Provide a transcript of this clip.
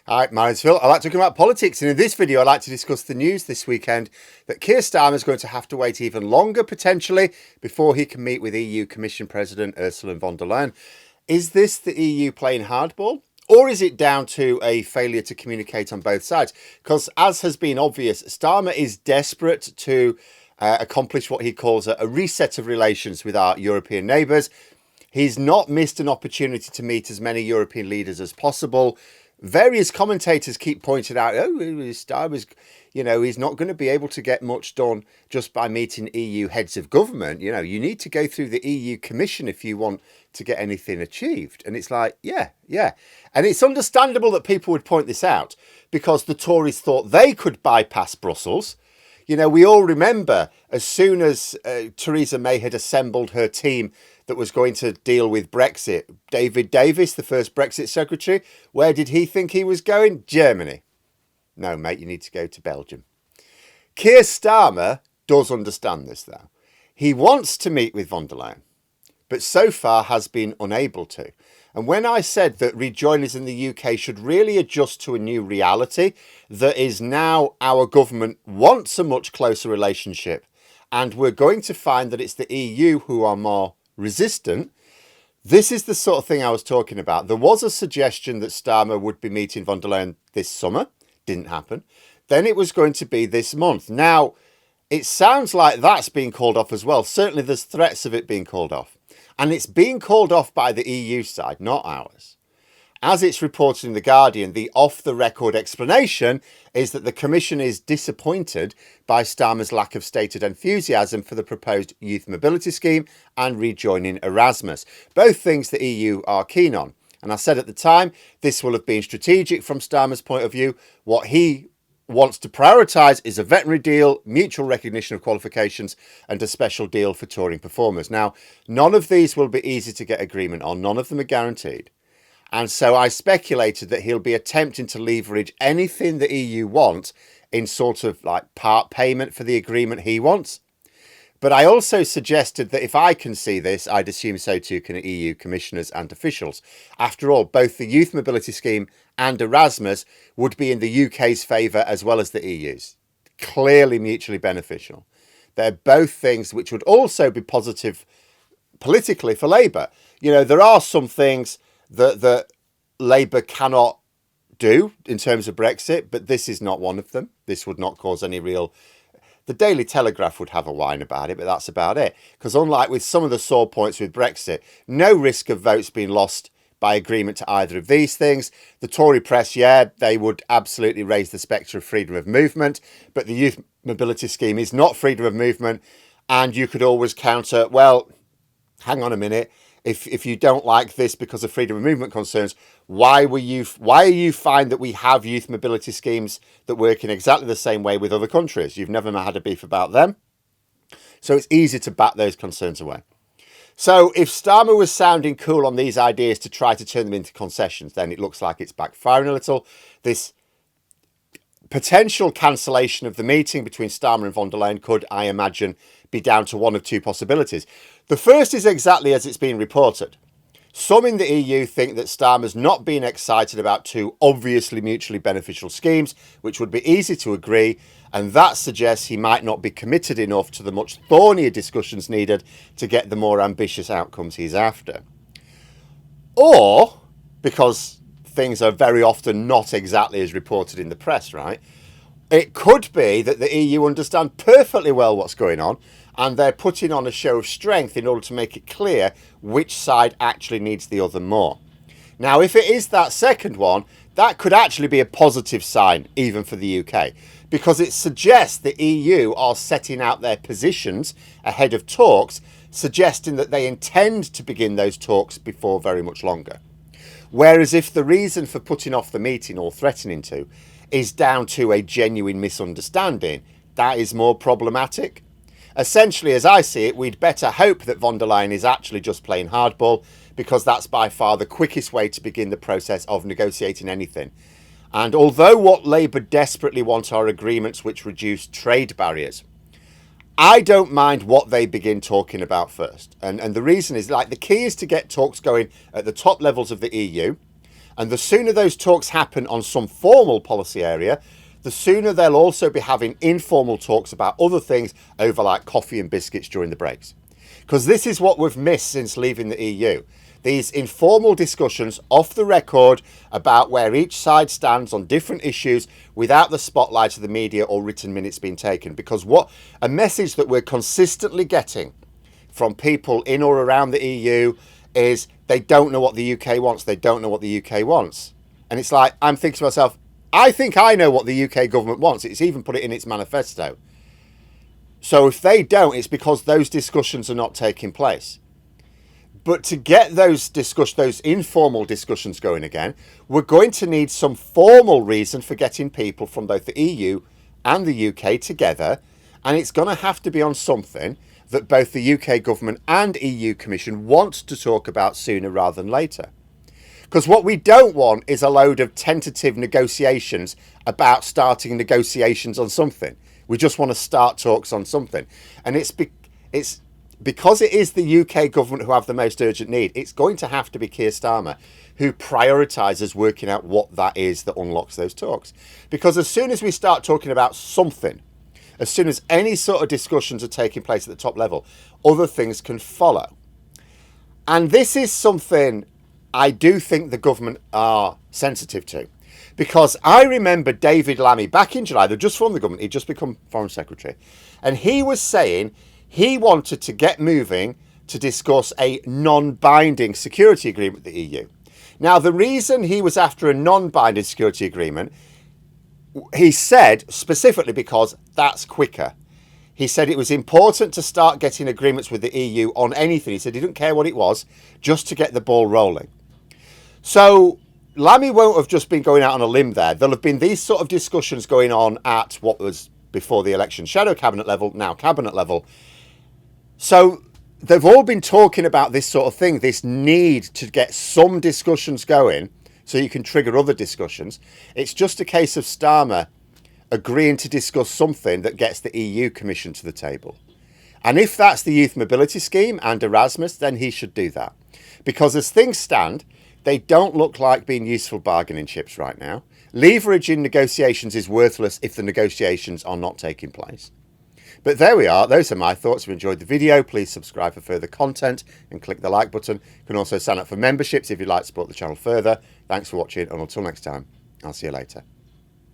Hi, my name's Phil. I like talking about politics, and in this video, I'd like to discuss the news this weekend that Keir Starmer is going to have to wait even longer, potentially, before he can meet with EU Commission President Ursula von der Leyen. Is this the EU playing hardball? Or is it down to a failure to communicate on both sides? Because, as has been obvious, Starmer is desperate to accomplish what he calls a reset of relations with our European neighbours. He's not missed an opportunity to meet as many European leaders as possible. Various commentators keep pointing out, Starmer's, he's not going to be able to get much done just by meeting EU heads of government. You need to go through the EU Commission if you want to get anything achieved. And it's like, yeah. And it's understandable that people would point this out because the Tories thought they could bypass Brussels. We all remember as soon as Theresa May had assembled her team that was going to deal with Brexit, David Davis, the first Brexit secretary, where did he think he was going? Germany. No, mate, you need to go to Belgium. Keir Starmer does understand this, though. He wants to meet with von der Leyen, but so far has been unable to. And when I said that rejoiners in the UK should really adjust to a new reality, that is now our government wants a much closer relationship, and we're going to find that it's the EU who are more resistant. This is the sort of thing I was talking about. There was a suggestion that Starmer would be meeting von der Leyen this summer. Didn't happen. Then it was going to be this month. Now, it sounds like that's being called off as well. Certainly there's threats of it being called off. And it's being called off by the EU side, not ours. As it's reported in The Guardian, the off-the-record explanation is that the Commission is disappointed by Starmer's lack of stated enthusiasm for the proposed youth mobility scheme and rejoining Erasmus, both things the EU are keen on. And I said at the time, this will have been strategic from Starmer's point of view. What he wants to prioritise is a veterinary deal, mutual recognition of qualifications, and a special deal for touring performers. Now, none of these will be easy to get agreement on. None of them are guaranteed. And so I speculated that he'll be attempting to leverage anything the EU wants in sort of like part payment for the agreement he wants. But I also suggested that if I can see this, I'd assume so too can EU commissioners and officials. After all, both the Youth Mobility Scheme and Erasmus would be in the UK's favour as well as the EU's. Clearly mutually beneficial. They're both things which would also be positive politically for Labour. There are some things that Labour cannot do in terms of Brexit, but this is not one of them. This would not cause any real... The Daily Telegraph would have a whine about it, but that's about it. Because unlike with some of the sore points with Brexit, no risk of votes being lost by agreement to either of these things. The Tory press, they would absolutely raise the spectre of freedom of movement, but the Youth Mobility Scheme is not freedom of movement, and you could always counter, well, hang on a minute, if you don't like this because of freedom of movement concerns, why are you fine that we have youth mobility schemes that work in exactly the same way with other countries? You've never had a beef about them. So it's easy to bat those concerns away. So if Starmer was sounding cool on these ideas to try to turn them into concessions, then it looks like it's backfiring a little. This potential cancellation of the meeting between Starmer and von der Leyen could, I imagine, be down to one of two possibilities. The first is exactly as it's been reported. Some in the EU think that Starmer's not been excited about two obviously mutually beneficial schemes, which would be easy to agree, and that suggests he might not be committed enough to the much thornier discussions needed to get the more ambitious outcomes he's after. Or, because things are very often not exactly as reported in the press, right? It could be that the EU understand perfectly well what's going on, and they're putting on a show of strength in order to make it clear which side actually needs the other more. Now, if it is that second one, that could actually be a positive sign, even for the UK, because it suggests the EU are setting out their positions ahead of talks, suggesting that they intend to begin those talks before very much longer. Whereas if the reason for putting off the meeting or threatening to is down to a genuine misunderstanding, that is more problematic. Essentially, as I see it, we'd better hope that von der Leyen is actually just playing hardball, because that's by far the quickest way to begin the process of negotiating anything. And although what Labour desperately want are agreements which reduce trade barriers, I don't mind what they begin talking about first. And the reason is, the key is to get talks going at the top levels of the EU, And the sooner those talks happen on some formal policy area, the sooner they'll also be having informal talks about other things over like coffee and biscuits during the breaks. Because this is what we've missed since leaving the EU. These informal discussions off the record about where each side stands on different issues without the spotlight of the media or written minutes being taken. Because what a message that we're consistently getting from people in or around the EU is they don't know what the UK wants. They don't know what the UK wants. And it's like, I'm thinking to myself, I think I know what the UK government wants. It's even put it in its manifesto. So if they don't, it's because those discussions are not taking place. But to get those informal discussions going again, we're going to need some formal reason for getting people from both the EU and the UK together. And it's going to have to be on something that both the UK government and EU Commission want to talk about sooner rather than later. Because what we don't want is a load of tentative negotiations about starting negotiations on something. We just want to start talks on something. And it's because it is the UK government who have the most urgent need, it's going to have to be Keir Starmer who prioritises working out what that is that unlocks those talks. Because as soon as we start talking about something, as soon as any sort of discussions are taking place at the top level, other things can follow. And this is something I do think the government are sensitive to. Because I remember David Lammy back in July, they've just formed the government, he'd just become Foreign Secretary, and he was saying he wanted to get moving to discuss a non-binding security agreement with the EU. Now, the reason he was after a non-binding security agreement, he said specifically because that's quicker. He said it was important to start getting agreements with the EU on anything. He said he didn't care what it was, just to get the ball rolling. So Lammy won't have just been going out on a limb there. There'll have been these sort of discussions going on at what was before the election shadow cabinet level, now cabinet level. So they've all been talking about this sort of thing, this need to get some discussions going so you can trigger other discussions. It's just a case of Starmer agreeing to discuss something that gets the EU Commission to the table. And if that's the youth mobility scheme and Erasmus, then he should do that. Because as things stand, they don't look like being useful bargaining chips right now. Leverage in negotiations is worthless if the negotiations are not taking place. But there we are. Those are my thoughts. If you enjoyed the video, please subscribe for further content and click the like button. You can also sign up for memberships if you'd like to support the channel further. Thanks for watching, and until next time, I'll see you later.